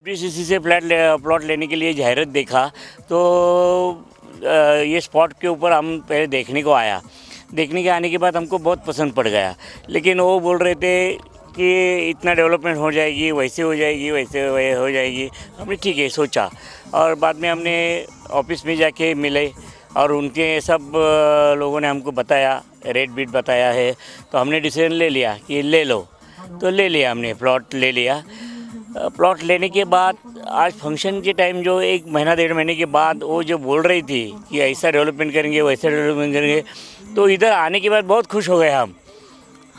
BCC से plot लेने के लिए जाहिरात देखा तो ये स्पॉट के ऊपर हम पहले देखने को आया। देखने के आने के बाद हमको बहुत पसंद पड़ गया, लेकिन वो बोल रहे थे कि इतना डेवलपमेंट हो जाएगी, वैसे हो जाएगी, वैसे हो जाएगी। हमने ठीक है सोचा, और बाद में हमने ऑफिस में जाके मिले और उनके सब लोगों ने हमको बताया, रेट बीट बताया है, तो हमने डिसीजन ले लिया कि ले लो। तो ले लिया, हमने प्लॉट ले लिया। प्लॉट लेने के बाद आज फंक्शन के टाइम जो 1 महीना 1.5 महीने के बाद वो जो बोल रही थी कि ऐसा डेवलपमेंट करेंगे, वैसा डेवलपमेंट करेंगे, तो इधर आने के बाद बहुत खुश हो गए हम।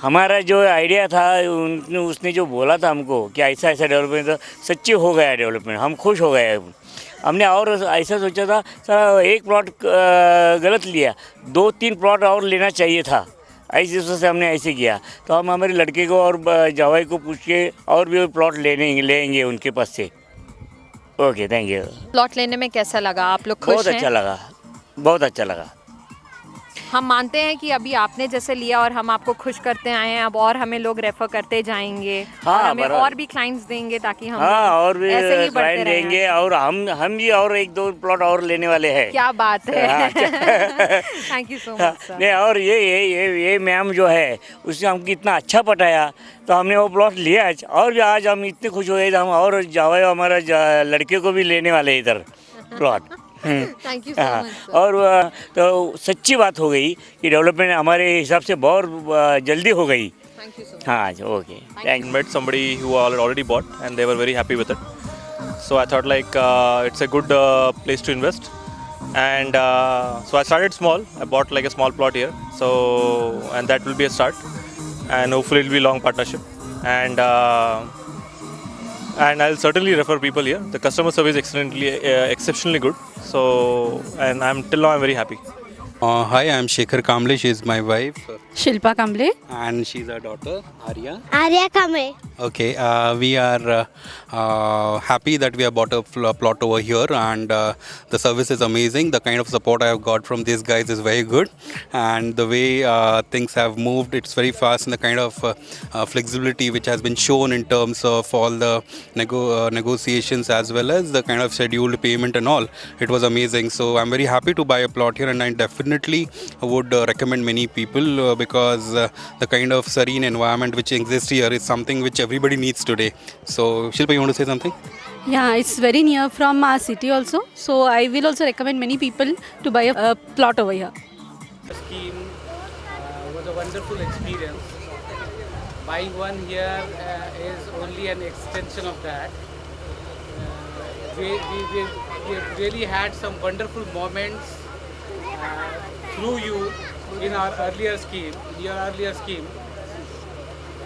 हमारा जो आइडिया था उसने जो बोला था हमको कि ऐसा ऐसा डेवलपमेंट, तो सच्ची हो गया डेवलपमेंट, हम खुश हो गए। हमने और ऐसा सोचा था सर, एक प्लॉट गलत लिया, 2-3 प्लॉट और लेना चाहिए था, ऐसे से हमने ऐसे किया। तो हम हमारे लड़के को और जवाई को पूछ के और भी प्लॉट लेंगे उनके पास से। Okay, thank you. प्लॉट लेने में कैसा लगा, आप लोग खुश बहुत हैं? अच्छा लगा, बहुत अच्छा लगा। हम मानते हैं कि अभी आपने जैसे लिया और हम आपको खुश करते आए हैं, अब और हमें लोग रेफर करते जाएंगे, हाँ, और हमें बराबर। और भी क्लाइंट्स देंगे ताकि हम हाँ, और भी ऐसे ही बढ़ते क्लाइंट रहें। देंगे, और हम भी और 1-2 प्लॉट और लेने वाले हैं। क्या बात है। हाँ, thank you so much sir. नहीं, और ये मैम जो है उसने हमको इतना अच्छा पटाया, तो हमने वो प्लॉट लिया। और भी आज हम इतने खुश हो गए, हम और जावे हमारा लड़के को भी लेने वाले इधर प्लॉट। थैंक यू सो हाँ, मच सर। और तो सच्ची बात हो गई कि डेवलपमेंट हमारे हिसाब से बहुत जल्दी हो गई। Thank you so much. हाँ, okay, thank. Met somebody who already bought and they were very happy with it. So I thought like it's a good place to invest. And so I started small. I bought like a small plot here. So and that will be a start. And hopefully it will be long partnership. And I'll certainly refer people here. The customer service exceptionally good. So and till now I'm very happy. Hi, I'm Shekhar Kamble. She is my wife, Shilpa Kamble. and she's our daughter, Arya. Arya Kamre. Okay, we are happy that we have bought a plot over here, and the service is amazing. The kind of support I have got from these guys is very good, and the way things have moved, it's very fast, and the kind of flexibility which has been shown in terms of all the negotiations as well as the kind of scheduled payment and all, it was amazing. So I'm very happy to buy a plot here, and I definitely would recommend many people because the kind of serene environment which exists here is something which everybody needs today. So Shilpa, you want to say something? Yeah, it's very near from our city also. So I will also recommend many people to buy a plot over here. Scheme was a wonderful experience. Buying one here is only an extension of that. We really had some wonderful moments through you in our earlier scheme,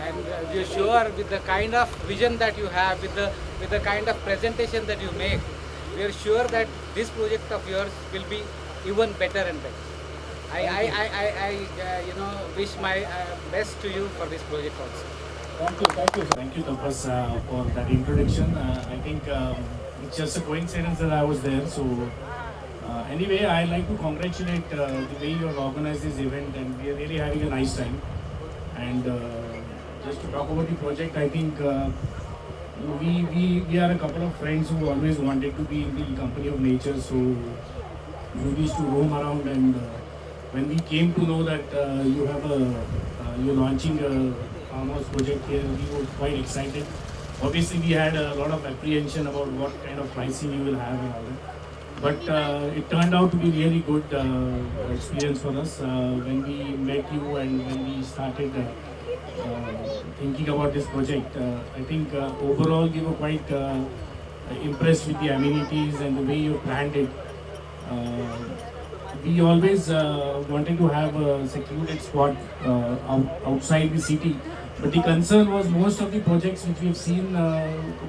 and we are sure with the kind of vision that you have, with the kind of presentation that you make, we are sure that this project of yours will be even better and better. I wish my best to you for this project also. Thank you, Tapas, for that introduction. I think it's just a coincidence that I was there. So anyway, I like to congratulate the way you have organized this event, and we are really having a nice time. And just to talk about the project, I think we are a couple of friends who always wanted to be in the company of nature. So we used to roam around, and when we came to know that you're launching a farmhouse project here, we were quite excited. Obviously, we had a lot of apprehension about what kind of pricing you will have and all that. But it turned out to be really good experience for us when we met you and when we started thinking about this project. I think overall we were quite impressed with the amenities and the way you planned it. We always wanted to have a secluded spot outside the city, but the concern was most of the projects which we've seen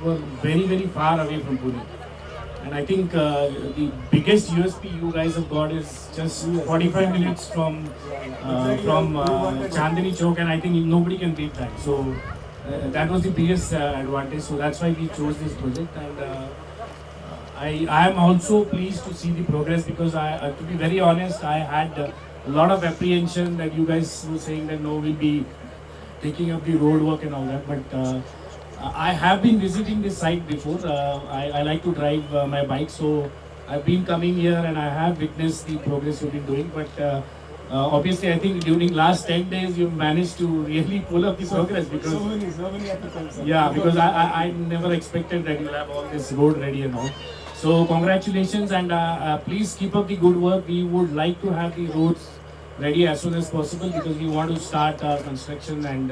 were very, very far away from Pune. And I think the biggest USP you guys have got is just 45 minutes from Chandni Chowk, and I think nobody can beat that. So that was the biggest advantage. So that's why we chose this project, and I am also pleased to see the progress because to be very honest, I had a lot of apprehension that you guys were saying that no, we'll be taking up the road work and all that, but I have been visiting this site before. I like to drive my bike, so I've been coming here and I have witnessed the progress you've been doing. But obviously, I think during last 10 days, you've managed to really pull up the progress because so many applicants. yeah, because I never expected that you'll have all this road ready and all. So congratulations and please keep up the good work. We would like to have the roads ready as soon as possible because we want to start our construction and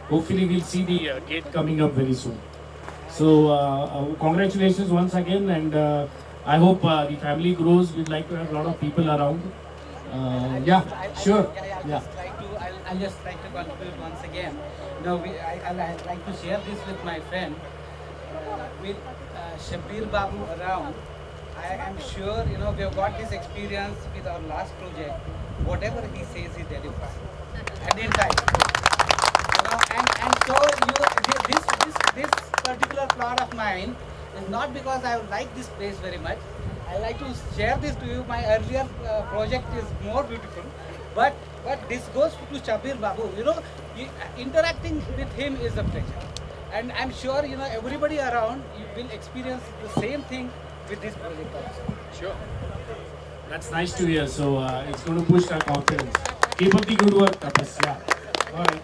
hopefully we'll see the gate coming up very soon. So congratulations once again and I hope the family grows. We'd like to have a lot of people around. Yeah, sure. Yeah. I'll just try to contribute once again. Now, I'd like to share this with my friend. With Shabbir Babu around, I am sure, we have got this experience with our last project. Whatever he says, he delivers. And in time. And so this particular plot of mine is not because I like this place very much. I like to share this to you. My earlier project is more beautiful, but this goes to Shabbir Babu. Interacting with him is a pleasure, and I'm sure everybody around you will experience the same thing with this project also. Sure. That's nice to hear. So it's going to boost our confidence. Keep up the good work, Tapas. Yeah. All right.